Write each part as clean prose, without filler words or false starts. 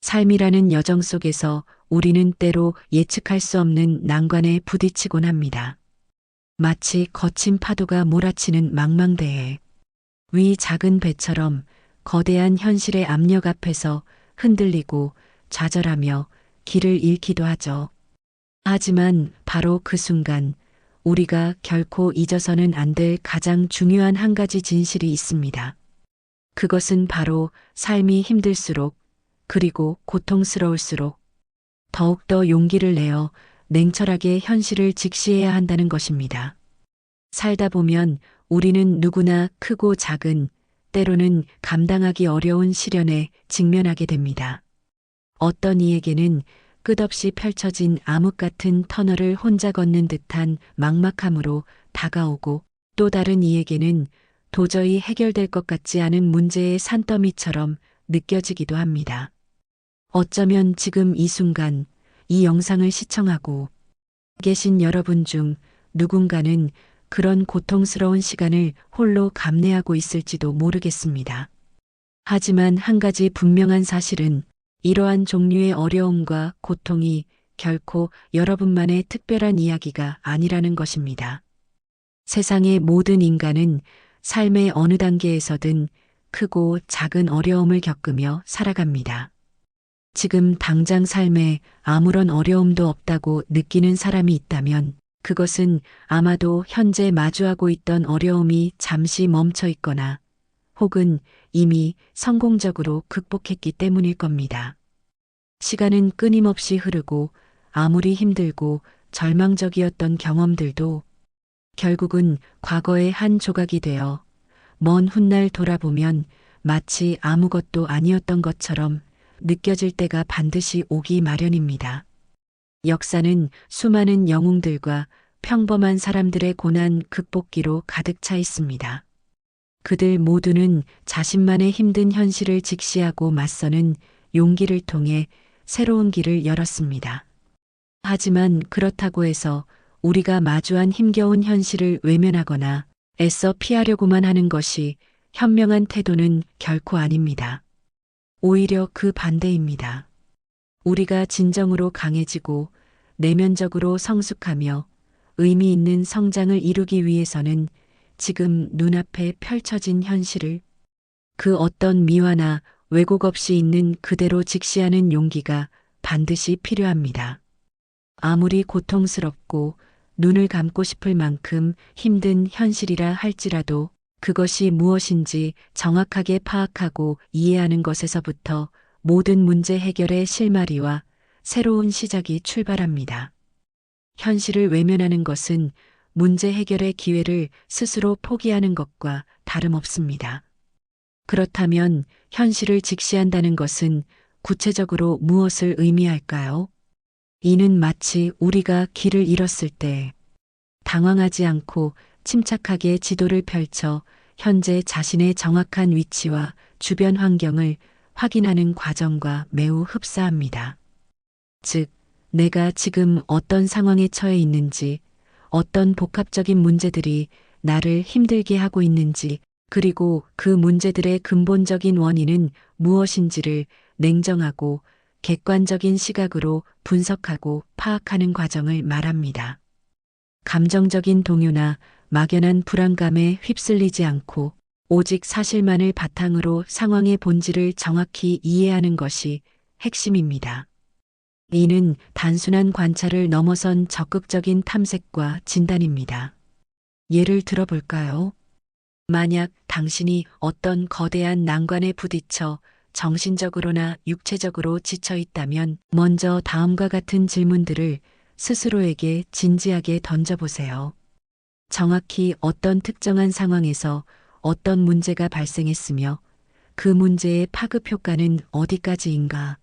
삶이라는 여정 속에서 우리는 때로 예측할 수 없는 난관에 부딪히곤 합니다. 마치 거친 파도가 몰아치는 망망대해 위 작은 배처럼 거대한 현실의 압력 앞에서 흔들리고 좌절하며 길을 잃기도 하죠. 하지만 바로 그 순간 우리가 결코 잊어서는 안 될 가장 중요한 한 가지 진실이 있습니다. 그것은 바로 삶이 힘들수록 그리고 고통스러울수록 더욱더 용기를 내어 냉철하게 현실을 직시해야 한다는 것입니다. 살다 보면 우리는 누구나 크고 작은, 때로는 감당하기 어려운 시련에 직면하게 됩니다. 어떤 이에게는 끝없이 펼쳐진 암흑 같은 터널을 혼자 걷는 듯한 막막함으로 다가오고 또 다른 이에게는 도저히 해결될 것 같지 않은 문제의 산더미처럼 느껴지기도 합니다. 어쩌면 지금 이 순간 이 영상을 시청하고 계신 여러분 중 누군가는 그런 고통스러운 시간을 홀로 감내하고 있을지도 모르겠습니다. 하지만 한 가지 분명한 사실은 이러한 종류의 어려움과 고통이 결코 여러분만의 특별한 이야기가 아니라는 것입니다. 세상의 모든 인간은 삶의 어느 단계에서든 크고 작은 어려움을 겪으며 살아갑니다. 지금 당장 삶에 아무런 어려움도 없다고 느끼는 사람이 있다면 그것은 아마도 현재 마주하고 있던 어려움이 잠시 멈춰 있거나 혹은 이미 성공적으로 극복했기 때문일 겁니다. 시간은 끊임없이 흐르고 아무리 힘들고 절망적이었던 경험들도 결국은 과거의 한 조각이 되어 먼 훗날 돌아보면 마치 아무것도 아니었던 것처럼 느껴질 때가 반드시 오기 마련입니다. 역사는 수많은 영웅들과 평범한 사람들의 고난 극복기로 가득 차 있습니다. 그들 모두는 자신만의 힘든 현실을 직시하고 맞서는 용기를 통해 새로운 길을 열었습니다. 하지만 그렇다고 해서 우리가 마주한 힘겨운 현실을 외면하거나 애써 피하려고만 하는 것이 현명한 태도는 결코 아닙니다. 오히려 그 반대입니다. 우리가 진정으로 강해지고 내면적으로 성숙하며 의미 있는 성장을 이루기 위해서는 지금 눈앞에 펼쳐진 현실을 그 어떤 미화나 왜곡 없이 있는 그대로 직시하는 용기가 반드시 필요합니다. 아무리 고통스럽고 눈을 감고 싶을 만큼 힘든 현실이라 할지라도 그것이 무엇인지 정확하게 파악하고 이해하는 것에서부터 모든 문제 해결의 실마리와 새로운 시작이 출발합니다. 현실을 외면하는 것은 문제 해결의 기회를 스스로 포기하는 것과 다름없습니다. 그렇다면 현실을 직시한다는 것은 구체적으로 무엇을 의미할까요? 이는 마치 우리가 길을 잃었을 때 당황하지 않고 침착하게 지도를 펼쳐 현재 자신의 정확한 위치와 주변 환경을 확인하는 과정과 매우 흡사합니다. 즉, 내가 지금 어떤 상황에 처해 있는지, 어떤 복합적인 문제들이 나를 힘들게 하고 있는지, 그리고 그 문제들의 근본적인 원인은 무엇인지를 냉정하고 객관적인 시각으로 분석하고 파악하는 과정을 말합니다. 감정적인 동요나 막연한 불안감에 휩쓸리지 않고 오직 사실만을 바탕으로 상황의 본질을 정확히 이해하는 것이 핵심입니다. 이는 단순한 관찰을 넘어선 적극적인 탐색과 진단입니다. 예를 들어볼까요? 만약 당신이 어떤 거대한 난관에 부딪혀 정신적으로나 육체적으로 지쳐 있다면 먼저 다음과 같은 질문들을 스스로에게 진지하게 던져보세요. 정확히 어떤 특정한 상황에서 어떤 문제가 발생했으며 그 문제의 파급 효과는 어디까지인가?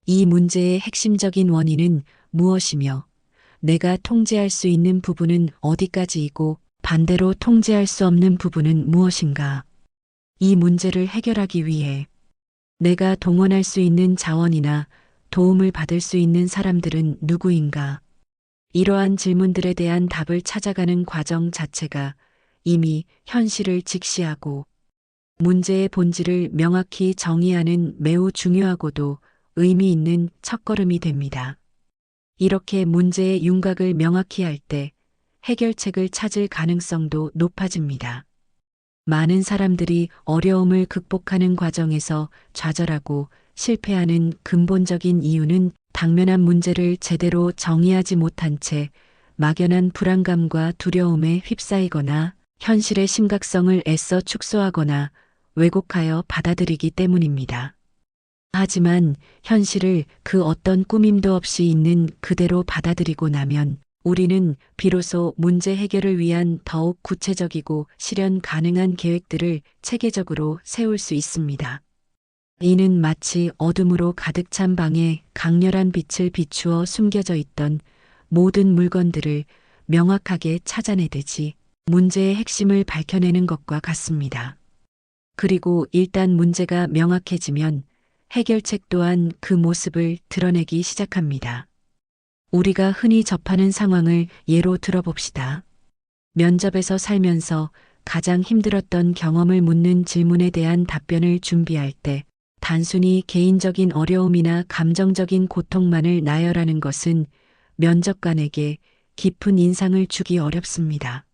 이 문제의 핵심적인 원인은 무엇이며 내가 통제할 수 있는 부분은 어디까지이고 반대로 통제할 수 없는 부분은 무엇인가? 이 문제를 해결하기 위해 내가 동원할 수 있는 자원이나 도움을 받을 수 있는 사람들은 누구인가? 이러한 질문들에 대한 답을 찾아가는 과정 자체가 이미 현실을 직시하고 문제의 본질을 명확히 정의하는 매우 중요하고도 의미 있는 첫걸음이 됩니다. 이렇게 문제의 윤곽을 명확히 할 때 해결책을 찾을 가능성도 높아집니다. 많은 사람들이 어려움을 극복하는 과정에서 좌절하고 실패하는 근본적인 이유는 당면한 문제를 제대로 정의하지 못한 채 막연한 불안감과 두려움에 휩싸이거나 현실의 심각성을 애써 축소하거나 왜곡하여 받아들이기 때문입니다. 하지만 현실을 그 어떤 꾸밈도 없이 있는 그대로 받아들이고 나면 우리는 비로소 문제 해결을 위한 더욱 구체적이고 실현 가능한 계획들을 체계적으로 세울 수 있습니다. 이는 마치 어둠으로 가득 찬 방에 강렬한 빛을 비추어 숨겨져 있던 모든 물건들을 명확하게 찾아내듯이 문제의 핵심을 밝혀내는 것과 같습니다. 그리고 일단 문제가 명확해지면 해결책 또한 그 모습을 드러내기 시작합니다. 우리가 흔히 접하는 상황을 예로 들어봅시다. 면접에서 살면서 가장 힘들었던 경험을 묻는 질문에 대한 답변을 준비할 때 단순히 개인적인 어려움이나 감정적인 고통만을 나열하는 것은 면접관에게 깊은 인상을 주기 어렵습니다.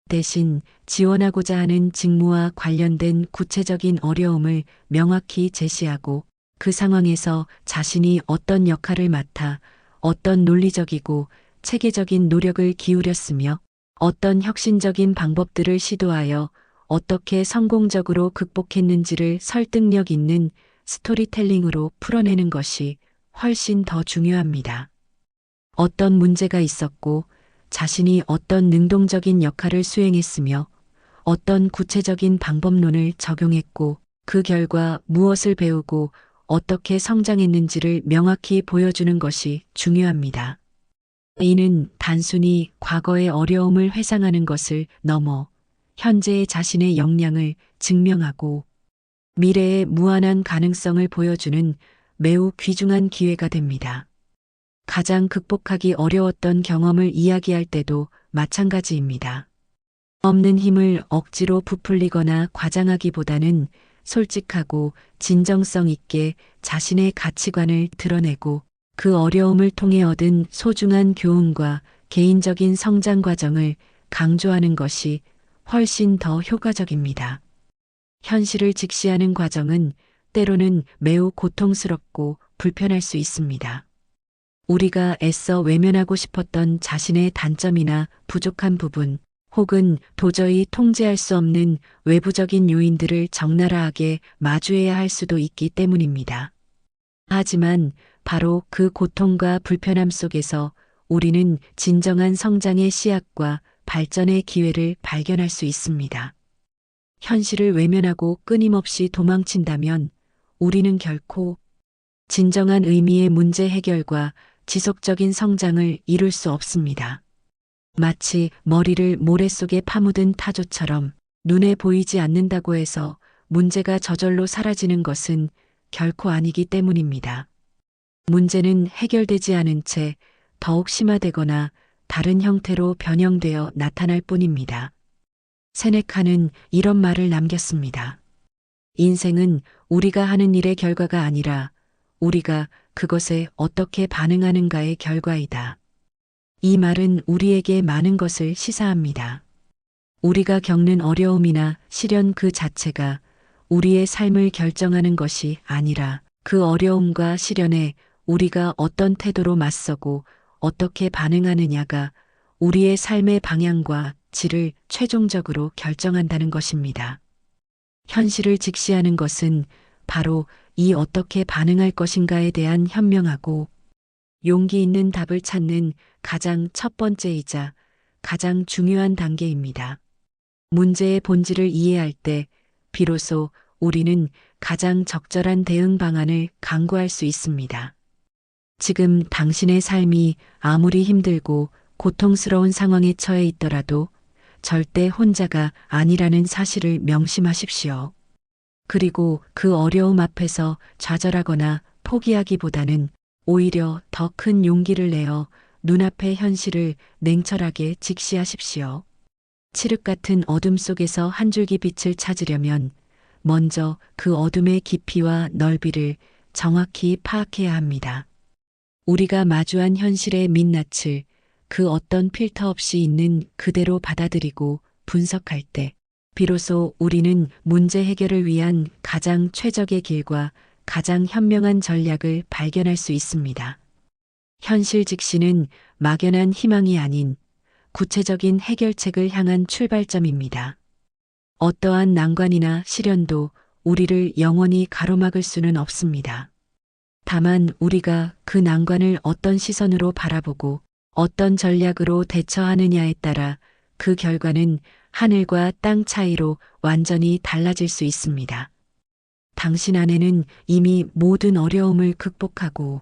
대신 지원하고자 하는 직무와 관련된 구체적인 어려움을 명확히 제시하고 그 상황에서 자신이 어떤 역할을 맡아 어떤 논리적이고 체계적인 노력을 기울였으며 어떤 혁신적인 방법들을 시도하여 어떻게 성공적으로 극복했는지를 설득력 있는 스토리텔링으로 풀어내는 것이 훨씬 더 중요합니다. 어떤 문제가 있었고 자신이 어떤 능동적인 역할을 수행했으며 어떤 구체적인 방법론을 적용했고 그 결과 무엇을 배우고 어떻게 성장했는지를 명확히 보여주는 것이 중요합니다. 이는 단순히 과거의 어려움을 회상하는 것을 넘어 현재의 자신의 역량을 증명하고 미래의 무한한 가능성을 보여주는 매우 귀중한 기회가 됩니다. 가장 극복하기 어려웠던 경험을 이야기할 때도 마찬가지입니다. 없는 힘을 억지로 부풀리거나 과장하기보다는 솔직하고 진정성 있게 자신의 가치관을 드러내고 그 어려움을 통해 얻은 소중한 교훈과 개인적인 성장 과정을 강조하는 것이 훨씬 더 효과적입니다. 현실을 직시하는 과정은 때로는 매우 고통스럽고 불편할 수 있습니다. 우리가 애써 외면하고 싶었던 자신의 단점이나 부족한 부분, 혹은 도저히 통제할 수 없는 외부적인 요인들을 적나라하게 마주해야 할 수도 있기 때문입니다. 하지만 바로 그 고통과 불편함 속에서 우리는 진정한 성장의 씨앗과 발전의 기회를 발견할 수 있습니다. 현실을 외면하고 끊임없이 도망친다면 우리는 결코 진정한 의미의 문제 해결과 지속적인 성장을 이룰 수 없습니다. 마치 머리를 모래 속에 파묻은 타조처럼 눈에 보이지 않는다고 해서 문제가 저절로 사라지는 것은 결코 아니기 때문입니다. 문제는 해결되지 않은 채 더욱 심화되거나 다른 형태로 변형되어 나타날 뿐입니다. 세네카는 이런 말을 남겼습니다. 인생은 우리가 하는 일의 결과가 아니라 우리가 그것에 어떻게 반응하는가의 결과이다. 이 말은 우리에게 많은 것을 시사합니다. 우리가 겪는 어려움이나 시련 그 자체가 우리의 삶을 결정하는 것이 아니라 그 어려움과 시련에 우리가 어떤 태도로 맞서고 어떻게 반응하느냐가 우리의 삶의 방향과 질을 최종적으로 결정한다는 것입니다. 현실을 직시하는 것은 바로 이 어떻게 반응할 것인가에 대한 현명하고 용기 있는 답을 찾는 가장 첫 번째이자 가장 중요한 단계입니다. 문제의 본질을 이해할 때 비로소 우리는 가장 적절한 대응 방안을 강구할 수 있습니다. 지금 당신의 삶이 아무리 힘들고 고통스러운 상황에 처해 있더라도 절대 혼자가 아니라는 사실을 명심하십시오. 그리고 그 어려움 앞에서 좌절하거나 포기하기보다는 오히려 더 큰 용기를 내어 눈앞의 현실을 냉철하게 직시하십시오. 칠흑 같은 어둠 속에서 한 줄기 빛을 찾으려면 먼저 그 어둠의 깊이와 넓이를 정확히 파악해야 합니다. 우리가 마주한 현실의 민낯을 그 어떤 필터 없이 있는 그대로 받아들이고 분석할 때 비로소 우리는 문제 해결을 위한 가장 최적의 길과 가장 현명한 전략을 발견할 수 있습니다. 현실 직시는 막연한 희망이 아닌 구체적인 해결책을 향한 출발점입니다. 어떠한 난관이나 시련도 우리를 영원히 가로막을 수는 없습니다. 다만 우리가 그 난관을 어떤 시선으로 바라보고 어떤 전략으로 대처하느냐에 따라 그 결과는 하늘과 땅 차이로 완전히 달라질 수 있습니다. 당신 안에는 이미 모든 어려움을 극복하고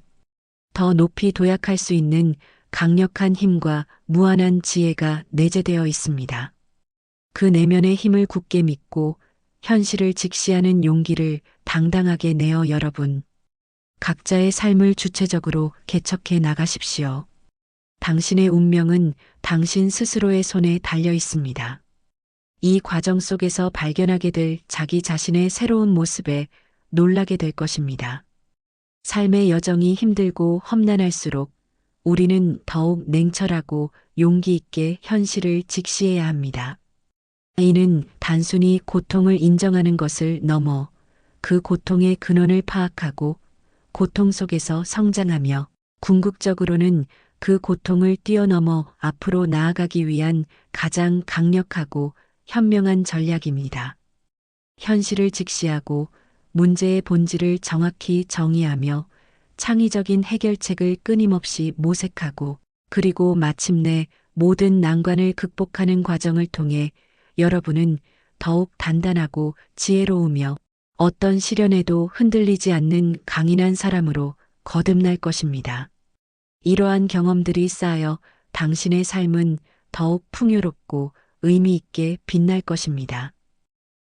더 높이 도약할 수 있는 강력한 힘과 무한한 지혜가 내재되어 있습니다. 그 내면의 힘을 굳게 믿고 현실을 직시하는 용기를 당당하게 내어 여러분, 각자의 삶을 주체적으로 개척해 나가십시오. 당신의 운명은 당신 스스로의 손에 달려 있습니다. 이 과정 속에서 발견하게 될 자기 자신의 새로운 모습에 놀라게 될 것입니다. 삶의 여정이 힘들고 험난할수록 우리는 더욱 냉철하고 용기 있게 현실을 직시해야 합니다. 이는 단순히 고통을 인정하는 것을 넘어 그 고통의 근원을 파악하고 고통 속에서 성장하며 궁극적으로는 그 고통을 뛰어넘어 앞으로 나아가기 위한 가장 강력하고 현명한 전략입니다. 현실을 직시하고 문제의 본질을 정확히 정의하며 창의적인 해결책을 끊임없이 모색하고 그리고 마침내 모든 난관을 극복하는 과정을 통해 여러분은 더욱 단단하고 지혜로우며 어떤 시련에도 흔들리지 않는 강인한 사람으로 거듭날 것입니다. 이러한 경험들이 쌓여 당신의 삶은 더욱 풍요롭고 의미 있게 빛날 것입니다.